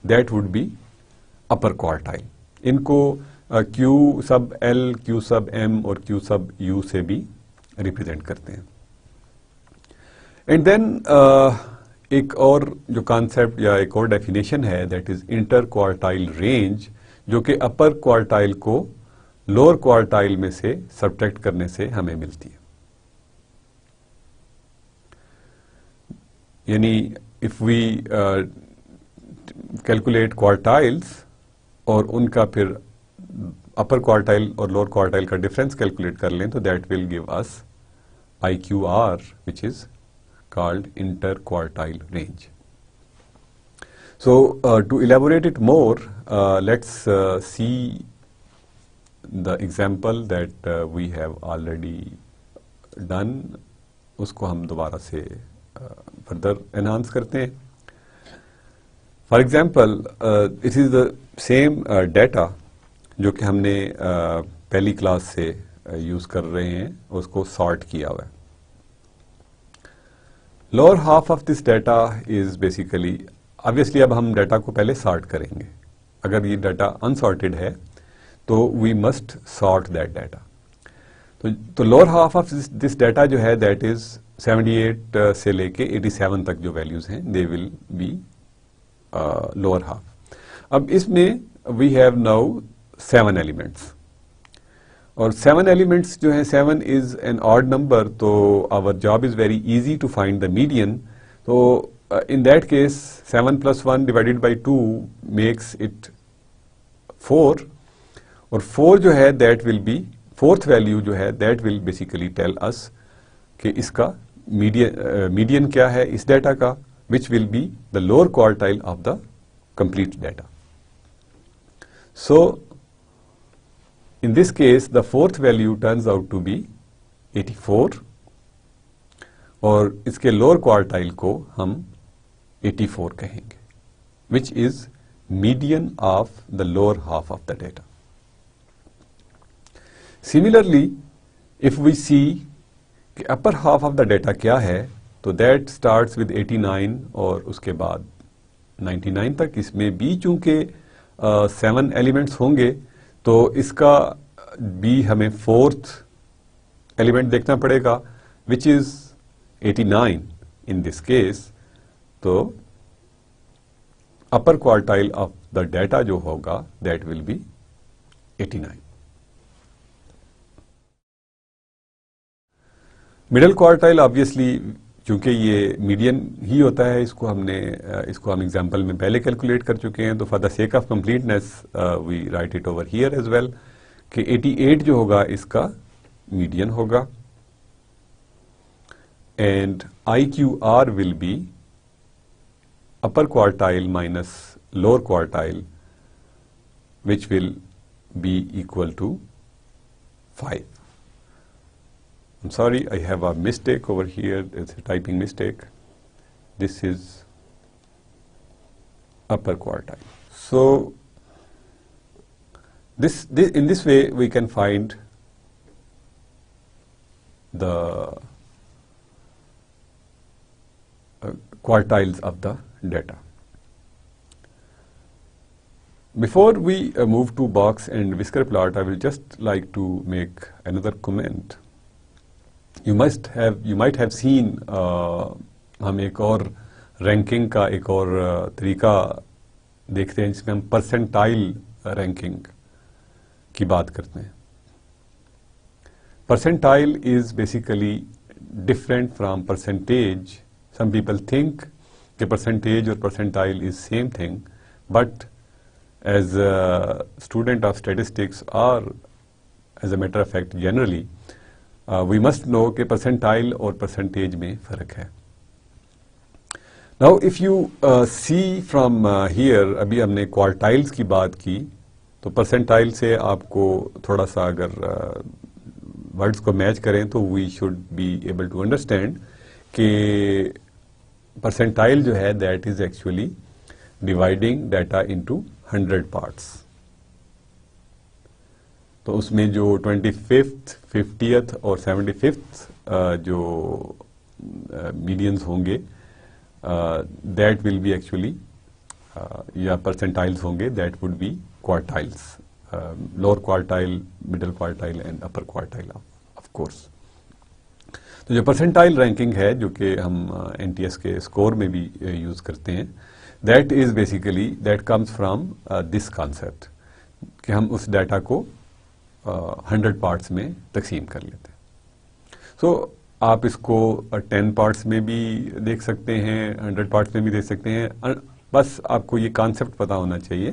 that would B upper quartile. इनको क्यू सब एल, क्यू सब एम और क्यू सब यू से भी रिप्रेजेंट करते हैं. एंड देन एक और जो कॉन्सेप्ट या एक और डेफिनेशन है that is inter quartile range, जो कि अपर क्वार्टाइल को लोअर क्वार्टाइल में से सब्ट्रैक्ट करने से हमें मिलती है. यानी इफ वी कैलकुलेट क्वार्टाइल्स और उनका फिर अपर क्वार्टाइल और लोअर क्वार्टाइल का डिफरेंस कैलकुलेट कर लें, तो that will give us IQR, which is called interquartile range. So to elaborate it more, let's see the example that we have already done. उसको हम दोबारा से फर्दर एनहांस करते हैं. For example it is the same data जो कि हमने पहली क्लास से यूज कर रहे हैं, उसको सॉर्ट किया हुआ है. Lower half of this data is basically, obviously अब हम डाटा को पहले सॉर्ट करेंगे. अगर ये डाटा अनसॉर्टेड है तो we must sort that data. तो lower half of this data जो है दैट इज 78 से लेके 87 तक जो वैल्यूज हैं दे विल बी लोअर हाफ. अब इसमें वी हैव नाउ 7 एलिमेंट्स, और 7 एलिमेंट्स जो है, 7 इज एन ऑड नंबर, तो our job is very easy to find the median. तो in that case 7 + 1 divided by 2 makes it 4, और 4 जो है that will be, fourth value जो है that will basically tell us कि इसका मीडियन क्या है इस डाटा का, which will be the lower quartile of the complete data. So in this case the fourth value turns out to be 84, और इसके लोअर क्वार्टाइल को हम 84 कहेंगे, which is median of the lower half of the data. Similarly, if we see कि upper half of the data क्या है, तो that starts with 89 और उसके बाद 99 तक। इसमें भी चूंकि 7 एलिमेंट्स होंगे तो इसका भी हमें 4th एलिमेंट देखना पड़ेगा, which is 89 in this case. तो upper quartile of the data जो होगा that will be 89। Middle quartile obviously चूंकि ये मीडियन ही होता है, इसको हम एग्जांपल में पहले कैलकुलेट कर चुके हैं, तो for the sake of completeness we write it over here as well कि 88 जो होगा इसका मीडियन होगा, and IQR will be upper quartile minus lower quartile, which will be equal to 5. I'm sorry, I have a mistake over here. It's a typing mistake. This is upper quartile. So in this way we can find the quartiles of the data. Before we move to box and whisker plot, I will just like to make another comment. You might have seen हम एक और ranking का एक और तरीका देखते हैं जिसमें हम परसेंटाइल रैंकिंग की बात करते हैं। Percentile is basically different from percentage. Some people think कि percentage or percentile is same thing, but as a student of statistics or as a matter of fact generally, we must know कि percentile और percentage में फर्क है। Now if you see from here, अभी हमने quartiles की बात की, तो percentile से आपको थोड़ा सा अगर words को मैच करें तो we should be able to understand कि परसेंटाइल जो है that is actually dividing data into 100 parts. तो उसमें जो 25th, 50th और 75th जो मीडियंस होंगे दैट विल बी एक्चुअली या परसेंटाइल्स होंगे, that would B quartiles, lower quartile, middle quartile and upper quartile of course. तो जो परसेंटाइल रैंकिंग है जो कि हम NTS के स्कोर में भी यूज करते हैं, that is basically that comes from this concept कि हम उस डाटा को 100 पार्ट्स में तकसीम कर लेते हैं। सो आप इसको 10 पार्ट्स में भी देख सकते हैं, 100 पार्ट्स में भी देख सकते हैं। बस आपको ये कॉन्सेप्ट पता होना चाहिए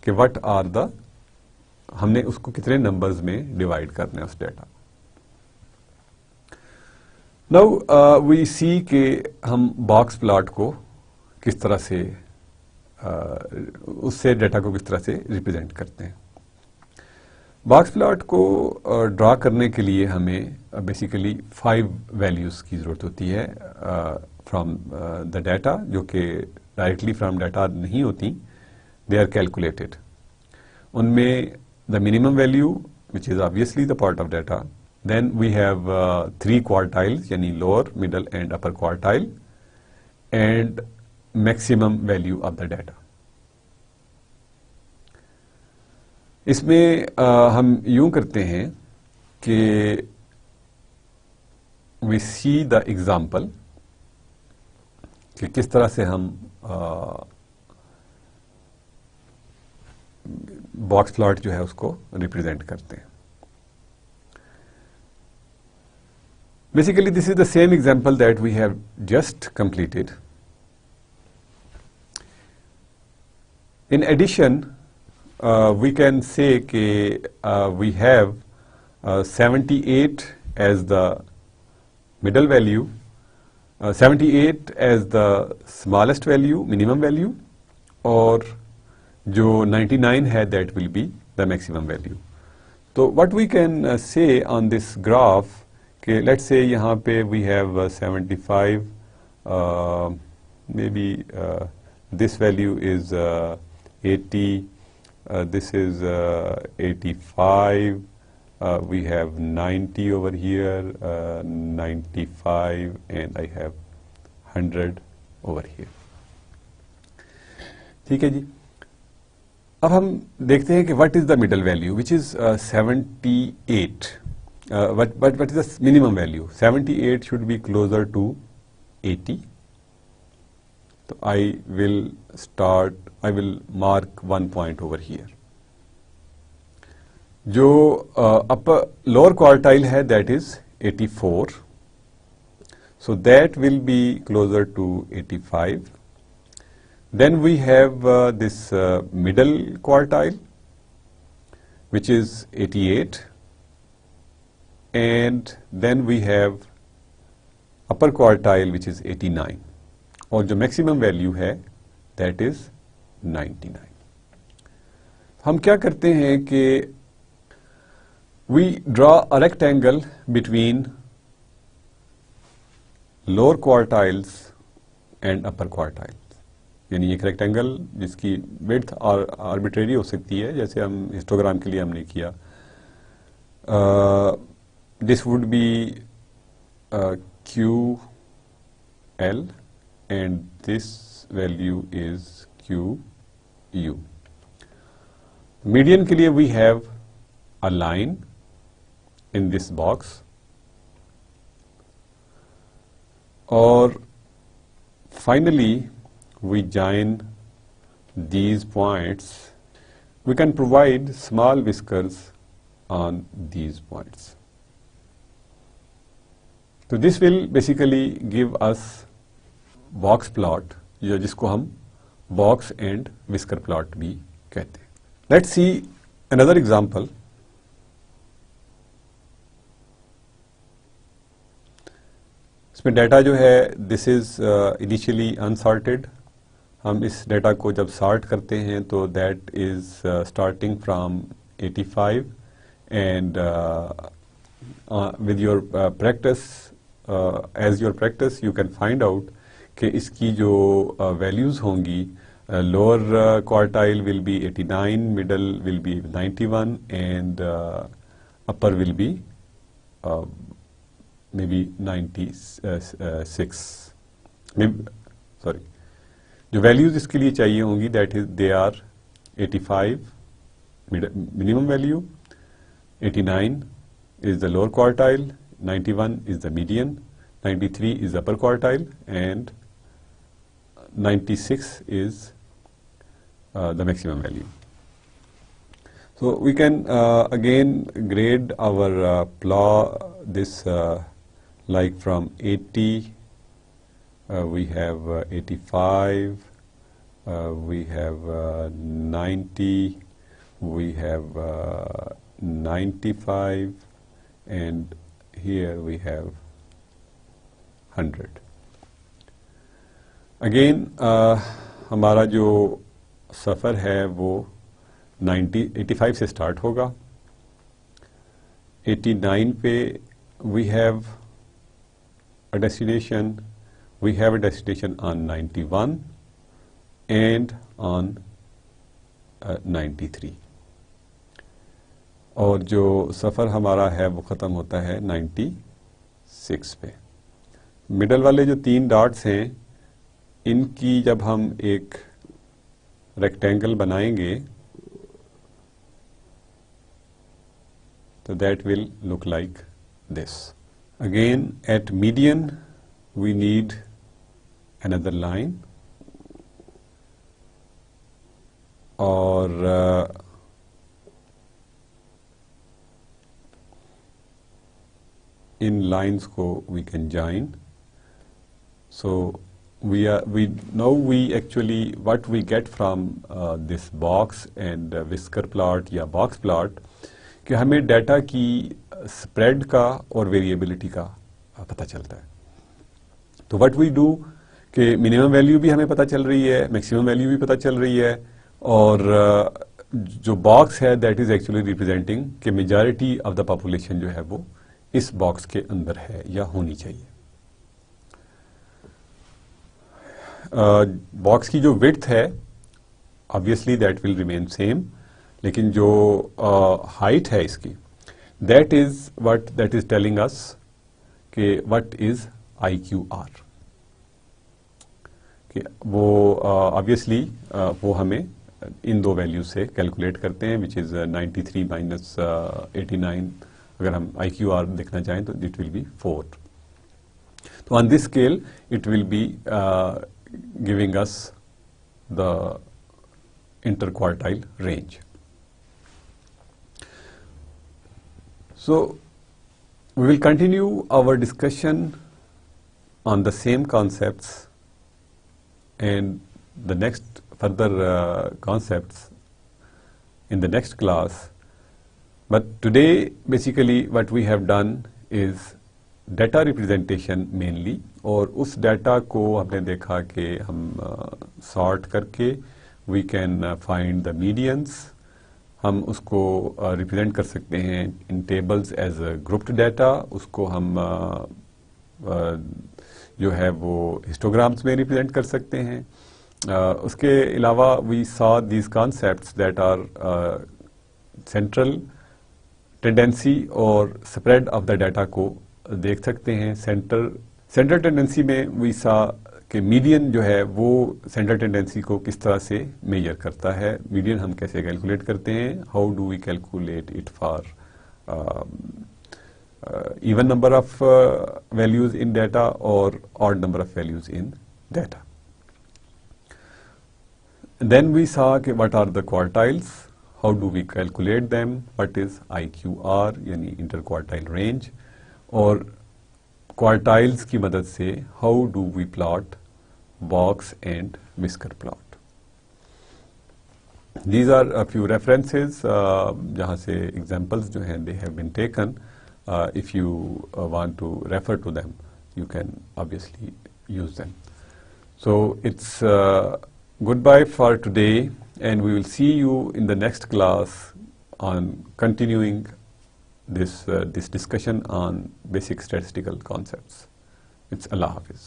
कि व्हाट आर द, हमने उसको कितने नंबर्स में डिवाइड करना है उस डाटा। नाउ वी सी कि हम बॉक्स प्लॉट को किस तरह से उससे डाटा को किस तरह से रिप्रेजेंट करते हैं। बॉक्स प्लॉट को ड्रा करने के लिए हमें बेसिकली 5 वैल्यूज की जरूरत होती है फ्रॉम द डाटा, जो कि डायरेक्टली फ्रॉम डाटा नहीं होती, दे आर कैलकुलेटेड। उनमें the minimum value which is obviously the part of data, then we have 3 quartiles यानी lower, middle and upper quartile and maximum value of the data. इसमें हम यूं करते हैं कि we see the example कि किस तरह से हम बॉक्स प्लॉट जो है उसको रिप्रेजेंट करते हैं। Basically, this is the same example that we have just completed. In addition, we can say that we have 78 as the middle value, 78 as the smallest value, minimum value, और जो 99 है that will be the maximum value. So what we can say on this graph, let's say यहाँ पे we have 75, maybe this value is 80, this is 85, we have 90 over here, 95, and I have 100 over here. ठीक है जी. अब हम देखते हैं कि what is the middle value, which is 78. What is the minimum value? 78 should be closer to 80. So I will mark 1 point over here. जो upper lower quartile है, that is 84. So that will be closer to 85. Then we have this middle quartile, which is 88. And then we have upper quartile, which is 89. और जो maximum value है, that is 99. हम क्या करते हैं कि we draw a rectangle between lower quartiles and upper quartiles. यानी एक रेक्टेंगल जिसकी विड्थ और आर्बिट्रेरी हो सकती है, जैसे हम हिस्टोग्राम के लिए हमने किया. This would B QL and this value is QU. Median के लिए we have a line in this box, और finally we join these points. We can provide small whiskers on these points. So this will basically give us box plot, जिसको हम box and whisker plot भी कहते हैं. Let's see another example. इसमें data जो है, this is initially unsorted. हम इस डाटा को जब सॉर्ट करते हैं तो that is starting from 85, and with your practice, as your practice you can find out कि इसकी जो values होंगी, lower quartile will be 89, middle will be 91, and upper will be maybe 96. Sorry, जो values इसके लिए चाहिए होंगी, that is they are 85 minimum value, 89 is the lower quartile, 91 is the median, 93 is the upper quartile, and 96 is the maximum value. So we can again grade our plot, this like from 80, we have 85, we have 90, we have 95, and here we have 100. Again हमारा जो सफ़र है वो 85 से start होगा. 89 पे we have a destination on 91 and on 93, और जो सफ़र हमारा है वो ख़त्म होता है 96 पे. मिडल वाले जो 3 डॉट्स हैं, इनकी जब हम एक रेक्टेंगल बनाएंगे तो that will look like this. Again at median we need another line, और इन लाइन्स को we can join. So we actually what we get from this box and whisker plot या box plot, कि हमें data की spread का और variability का पता चलता है. तो व्हाट वी डू कि मिनिमम वैल्यू भी हमें पता चल रही है, मैक्सिमम वैल्यू भी पता चल रही है, और जो बॉक्स है दैट इज एक्चुअली रिप्रेजेंटिंग कि मेजॉरिटी ऑफ द पॉपुलेशन जो है वो इस बॉक्स के अंदर है या होनी चाहिए. बॉक्स की जो विड्थ है obviously that will remain same, लेकिन जो हाइट है इसकी दैट इज टेलिंग अस कि व्हाट इज IQR. कि वो ऑब्वियसली वो हमें इन दो वैल्यूज से कैलकुलेट करते हैं, विच इज़ 93 माइनस 89. अगर हम IQR देखना चाहें तो इट विल बी 4. तो on this scale it will be giving us the interquartile range. So we will continue our discussion on the same concepts and the next further concepts in the next class. But today basically what we have done is data representation mainly, और उस data को हमने देखा कि हम sort करके we can find the medians. हम उसको represent कर सकते हैं in tables as a grouped data. उसको हम जो है वो histograms में represent कर सकते हैं. उसके अलावा we saw these concepts that are central tendency और spread of the data को देख सकते हैं. Central tendency में we saw कि मीडियन जो है वो सेंट्रल टेंडेंसी को किस तरह से मेजर करता है. मीडियन हम कैसे कैलकुलेट करते हैं, how do we calculate it for even number of values in data और odd number of values in data. Then we saw कि what are the quartiles, how do we calculate them, what is IQR यानी inter quartile range, और quartiles की मदद से how do we plot box and whisker plot. These are a few references जहाँ से examples जो हैं they have been taken. If you want to refer to them you can obviously use them. So it's good bye for today and we will see you in the next class on continuing this discussion on basic statistical concepts. It's Allah Hafiz.